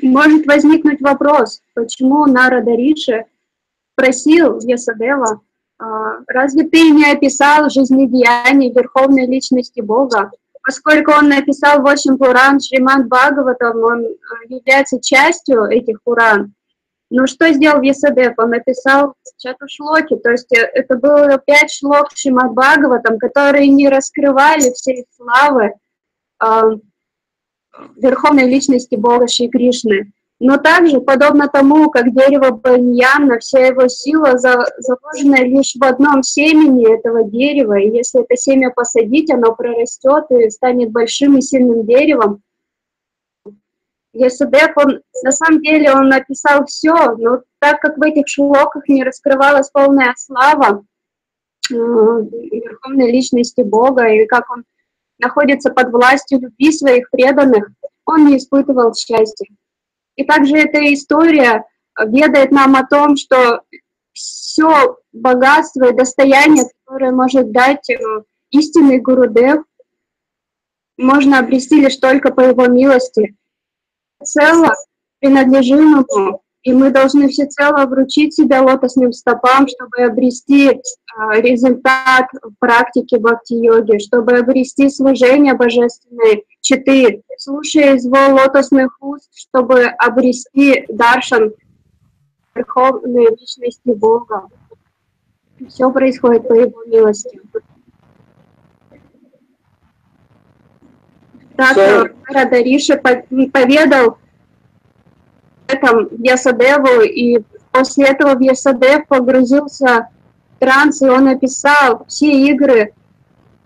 Может возникнуть вопрос, почему Нарада Риши просил Вьясадева, разве ты не описал жизнедеяния Верховной Личности Бога? Поскольку он написал 8 Пуран, Шримад Бхагаватам, он является частью этих Пуран. Но что сделал Вьясадев? Он написал Чатушлоки, то есть это было 5 шлок Шримад Бхагаватам, которые не раскрывали всей славы Верховной Личности Бога Шри Кришны. Но также, подобно тому, как дерево баньяна, вся его сила заложена лишь в одном семени этого дерева, и если это семя посадить, оно прорастет и станет большим и сильным деревом. Вьясадев, он на самом деле он написал все, но так как в этих шлоках не раскрывалась полная слава верховной личности Бога, и как он находится под властью любви своих преданных, он не испытывал счастья. И также эта история ведает нам о том, что все богатство и достояние, которое может дать истинный Гурудев, можно обрести лишь только по его милости. Цело принадлежим ему, и мы должны всецело вручить себя лотосным стопам, чтобы обрести результат в практике бхакти-йоги, чтобы обрести служение божественной читы, слушая его лотосных уст, чтобы обрести даршан верховной личности Бога. Все происходит по его милости. Так Радариши поведал этом Вьясадеву, и после этого Вьясадев погрузился в транс, и он описал все игры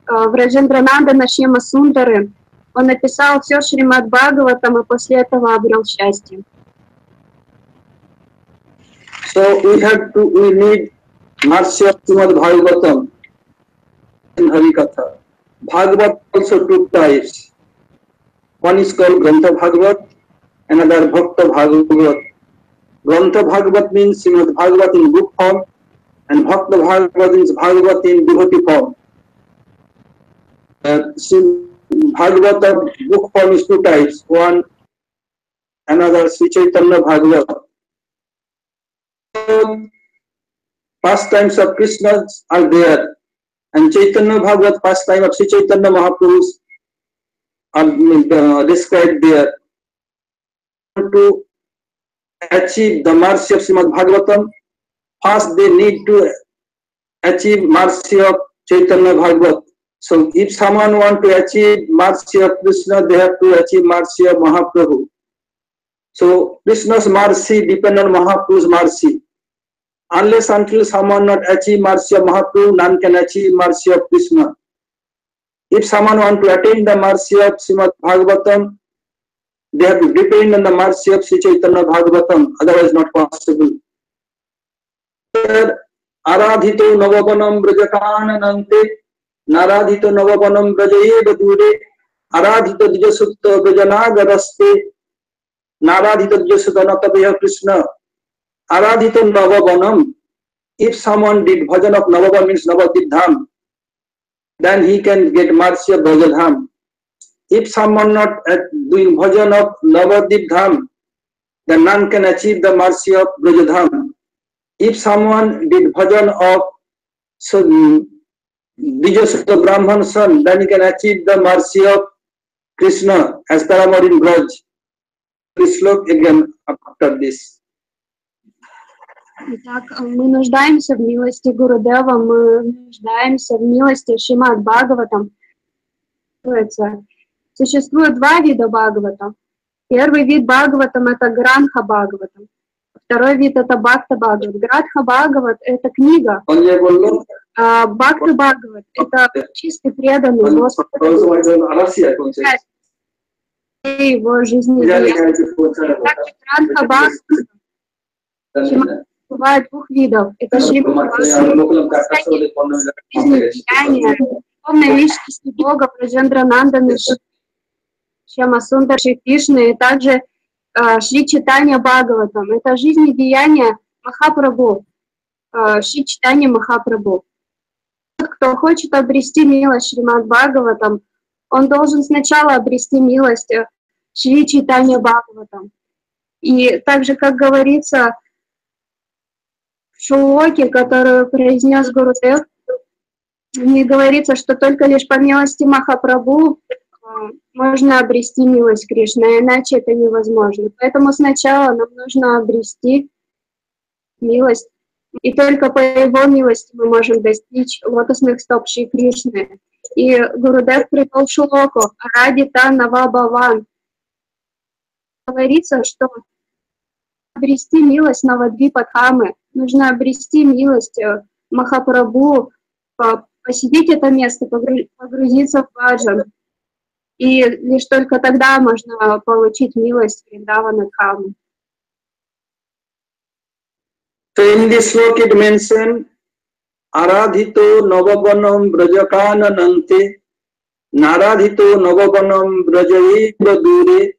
Враджендранандана Шьяма Сундары. Он написал все Шримад Бхагаватам, и после этого обрел счастье. So we need mercy of Srimad Bhagavatam in Harikatha. Bhagavat also two types. One is called Grantha Bhagavat, another Bhakta Bhagavat. Grantha Bhagavat means Srimad Bhagavat in book form, and Bhakta Bhagavat means Bhagavat in devotee form. Bhagavata book form is two types. One, another Sri Chaitanya Bhagavat. Pastimes of Krishna are there, and Chaitanya Bhagavat pastime of Sri Chaitanya Mahaprabhu are described there. To achieve the mercy of Srimad Bhagavatam, first they need to achieve mercy of Chaitanya Bhagavat. So if someone want to achieve mercy of Krishna, they have to achieve mercy of Mahaprabhu. So Krishna's mercy depends on Mahaprabhu's mercy. Unless until someone not achieve mercy of Mahaprabhu, none can achieve mercy of Krishna. If someone want to attain the mercy of Srimad Bhagavatam, they have to depend on the mercy of Sri Chaitanya Bhagavatam, otherwise not possible. Aradhito navavanam brajakananante, naradhito navavanam brajaye dure, aradhito dijasutta brajanagaraste, naradhito dijasutta natabeha Krishna. Aradhito navavanam, if someone did bhajan of Navavan means Navadip Dham, then he can get mercy of Brajadham. If someone not doing bhajan of Navadip Dham, then none can achieve the mercy of Brajadham. If someone did bhajan of Dijasutta Brahman son, then he can achieve the mercy of Krishna as Taramar in Braj. Please look again after this. Итак, мы нуждаемся в милости Гурудева, мы нуждаемся в милости Шримад Бхагаватам. Существует два вида Бхагаватам. Первый вид Бхагаватам — это Гранха Бхагаватам. Второй вид — это Бхакта Бхагават. Гранха Бхагават — это книга. А Бхакта Бхагават — это чистый преданный Господу. Его жизнедеяния. Также Гранха Бхагават бывает двух видов. Это Шримад жизнедеяния духовной личности Бога, Браджендрананданы Шьяма Сундар Шри Кришны, и также Шри Чайтанья Бхагаватам. Это жизнедеяния Махапрабху, Шри Чайтанья Махапрабху. Тот, кто хочет обрести милость Шримад Бхагаватам, он должен сначала обрести милость Шри Чайтанья Бхагаватам. И также, как говорится в шлоке, которую произнес Гурудев, не говорится, что только лишь по милости Махапрабху можно обрести милость Кришны, иначе это невозможно. Поэтому сначала нам нужно обрести милость, и только по его милости мы можем достичь лотосных стоп Шри Кришны. И Гурудев привел шлоку «Ради та нава баван». Говорится, что обрести милость Навадвипадхамы, нужно обрести милость Махапрабху, посетить это место, погрузиться в баджан. И лишь только тогда можно получить милость Вриндавана Дхамы. So in this sloka it mentioned Aradhito Navavanam Brajakananante Naradhito Navavanam Brajayeva Dure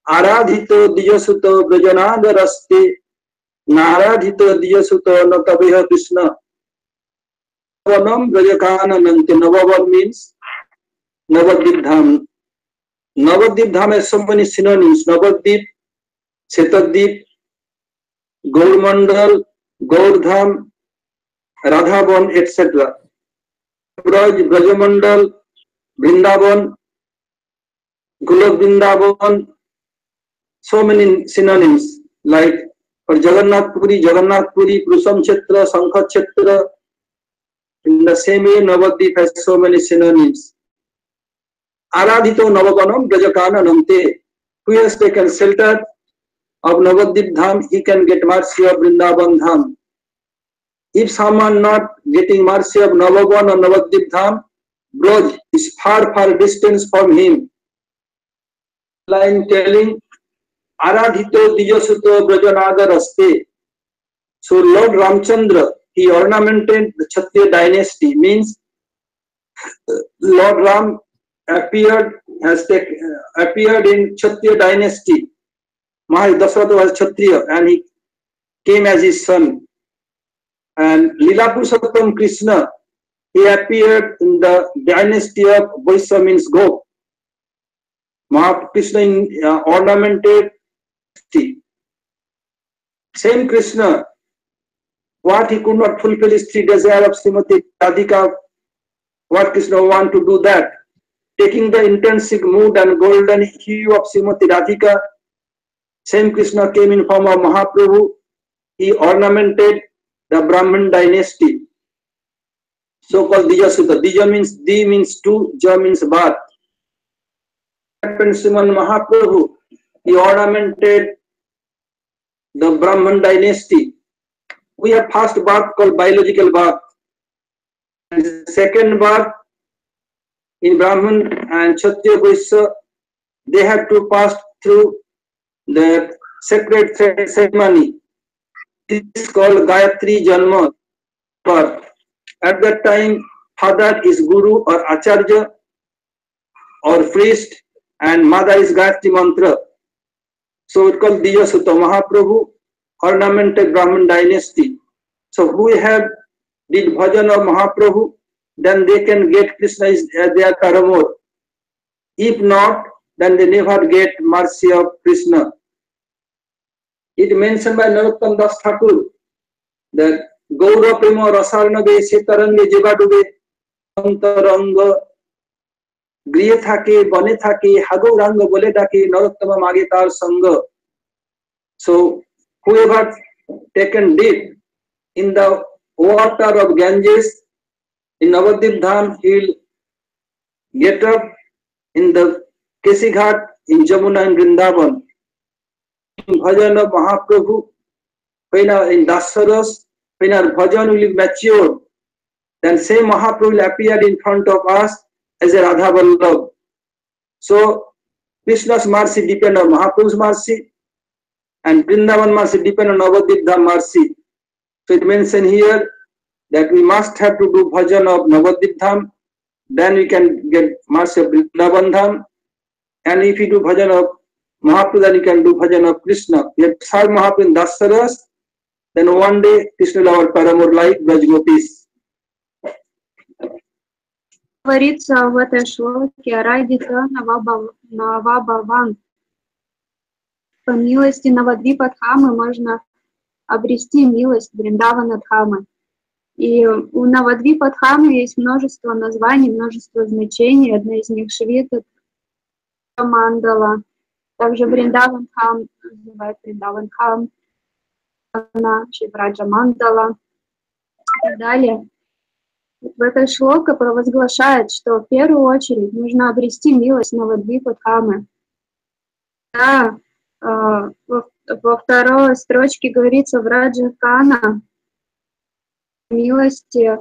Aradhito Dijasuto Brajanagaraste Naradhito Dijasuto Natabeha Krishna. Navavanam Brajakananante. Navavan means Navadvip Dham. Navadvip Dham has so many synonyms. Navadvip, Setadvip, Gaurmandal, Gaurdham, Radhavan, etc. Braj, Brajamandal, Vrindavan, Gulab Vrindavan, so many synonyms like for Jagannath Puri, Prusam Chetra, Sankha Chetra. In the same way, Navadvip has so many synonyms. Aradhito Navavanam Brajakananante. Who has taken shelter of Navadvip Dham, he can get mercy of Vrindavan Dham. If someone not getting mercy of Navavan or Navadvip Dham, Braj is far distance from him. Line telling Aradhito Dijasuto Brajanagaraste. So Lord Ramchandra, he ornamented the Kshatriya dynasty, means Lord Ram appeared in Kshatriya dynasty. Mahadasratha was Kshatriya and he came as his son. And Lila Purushottam Krishna, he appeared in the dynasty of Vaishya, means Gop. Mahakrishna ornamented. Same Krishna, what he could not fulfill his three desires of Srimati Radhika, what Krishna want to do that? Taking the intrinsic mood and golden hue of Srimati Radhika, same Krishna came in form of Mahaprabhu. He ornamented the Brahmin dynasty, so-called Dijasuta. Dija means Di means two, Ja means Bhat. Sriman Mahaprabhu, he ornamented the Brahmin dynasty. We have first birth called biological birth, and second birth in Brahmin and Kshatriya Vaishya, they have to pass through the sacred ceremony. This is called Gayatri Janma birth. At that time, father is Guru or Acharya or priest, and mother is Gayatri Mantra. So it's called Dijasuta. Mahaprabhu ornamented Brahmin dynasty. So who have did bhajan of Mahaprabhu, then they can get Krishna as their paramour. If not, then they never get mercy of Krishna. It mentioned by Narottam Das Thakur that Gaura Prema Rasarnave Setarange Jivadube Antaranga Griye Thake Bane Thake Hagouranga Bole Dake Narottama Mage Tar Sangha. So whoever taken dip in the water of Ganges in Navadvip Dham, he will get up in the Kesighat in Jamuna and Vrindavan. In bhajan of Mahaprabhu, when in Dasaras, when our bhajan will be matured, then same Mahaprabhu will appear in front of us as a Radha Vallabh. So Krishna's mercy depends on Mahaprabhu's mercy, and Vrindavan mercy depends on Navadvip Dham mercy. So it mentions here that we must have to do bhajan of Navadvip Dham, then we can get mercy of Vrindavan Dham. And if you do bhajan of Mahaprabhu, then you can do bhajan of Krishna. We have served Mahaprabhu in Dasaras, then one day Krishna will our paramour like Braj Gopis. Говорится в этой шлоке Радика Навабаван. По милости Навадвипа Дхамы можно обрести милость Вриндавана Дхамы. И у Навадвипа Дхамы есть множество названий, множество значений. Одна из них Швита Мандала. Также Вриндаван Дхам называют Вриндаван Дхам, Шивраджа Мандала и так далее. В этой шлоке провозглашает, что в первую очередь нужно обрести милость Навадвипа Дхамы. Да, во второй строчке говорится в Раджа Кана милости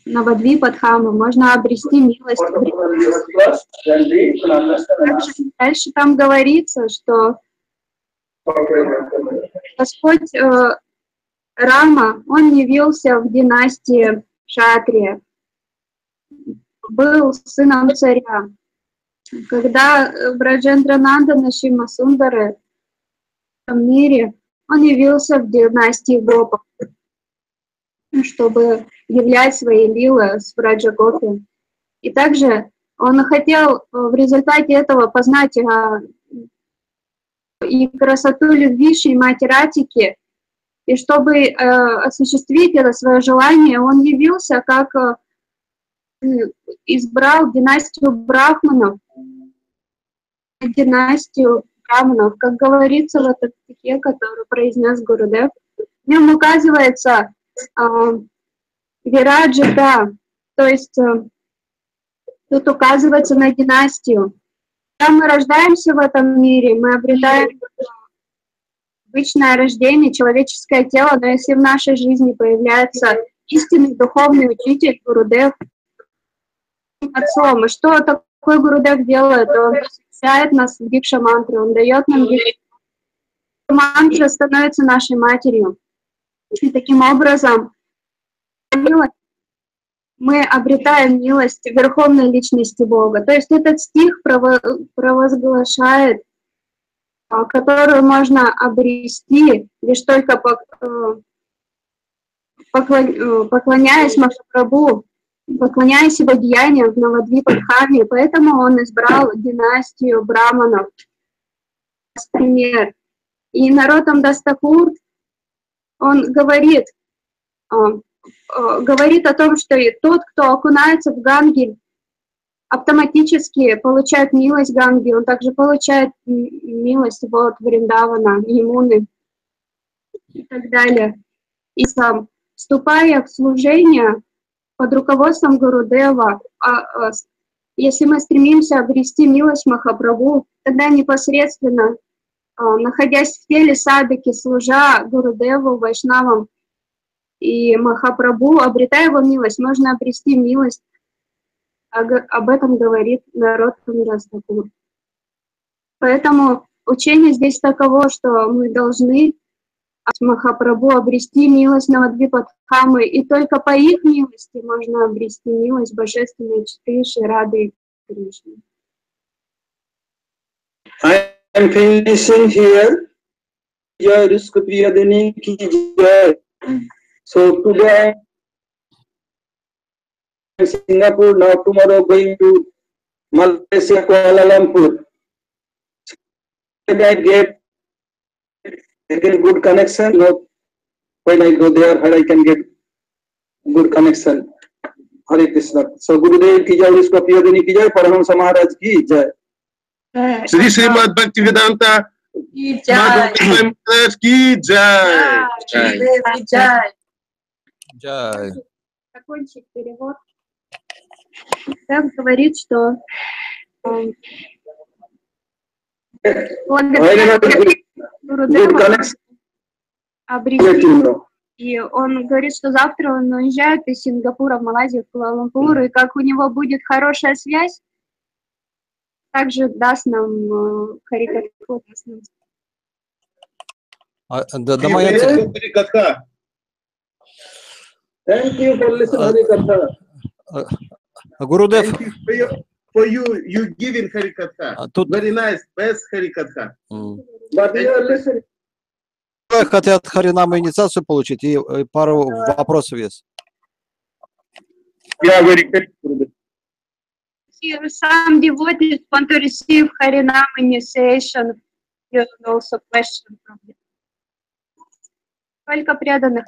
Навадвипа Дхамы. Можно обрести милость. Дальше там говорится, что Господь Рама, он явился в династии Шатрия, был сыном царя. Когда Браджендранандана Шима Сундары в мире, он явился в династии Гопа, чтобы являть свои лилы с Браджагопи. И также он хотел в результате этого познать и красоту любви Шримати Радхики, и чтобы осуществить это свое желание, он явился, как избрал династию брахманов, как говорится в этом стихе, который произнес Гурудев. В нем указывается Вираджита, то есть тут указывается на династию. Когда мы рождаемся в этом мире, мы обретаем обычное рождение, человеческое тело, но если в нашей жизни появляется истинный духовный учитель Гурудев, отцом, и что такой Гурудев делает? Он посвящает нас в дикша-мантру, он дает нам дикша. Мантра становится нашей матерью. И таким образом мы обретаем милость Верховной Личности Бога. То есть этот стих провозглашает, которую можно обрести, лишь только поклоняясь Махапрабху, поклоняясь его деяниям в Навадвипадхаме, поэтому он избрал династию браманов. Пример. И Нароттам Дас Такур, он говорит о том, что тот, кто окунается в Ганги, автоматически получает милость Ганги, он также получает милость от Вриндавана, Ямуны и так далее. И сам, вступая в служение под руководством Гурудева, если мы стремимся обрести милость Махапрабху, тогда непосредственно, находясь в теле садаки, служа Гурудеву, Вайшнавам и Махапрабху, обретая его милость, можно обрести милость. Об этом говорит Нароттам Дас Такур. Поэтому учение здесь таково, что мы должны от Махапрабху обрести милость Навадвипадхамы, и только по их милости можно обрести милость Божественной Читы Рады Кришны. I am finishing here. Jai Ruskapiyadini ki jai. So today in Singapore, now tomorrow going to Malaysia, Kuala Lumpur. When I get good connection, no, when I go there, I can get good connection. Hare Krishna. So Gurudev ki jai, Ruskapiyadini ki jai, Paramahamsa Maharaj ki jai. Shri Srimad Bhaktivedanta की जय की जय जय जय. Закончить перевод. Так говорит, что благодаря Гурудеву обрести. И он говорит, что завтра он уезжает из Сингапура в Малайзию, в Куала-Лумпур, и как у него будет хорошая связь, также даст нам Харикатху. Да, моя Харикатха. Thank you for listening Harikatha. Гурудев, For you giving Харикатха. Very nice, best Харикатха. But you are listening. хотят Харинаму инициацию получить, и пару вопросов есть. Yeah, very good. Some devotees want to receive Harinam initiation. You also question from them. Только преданных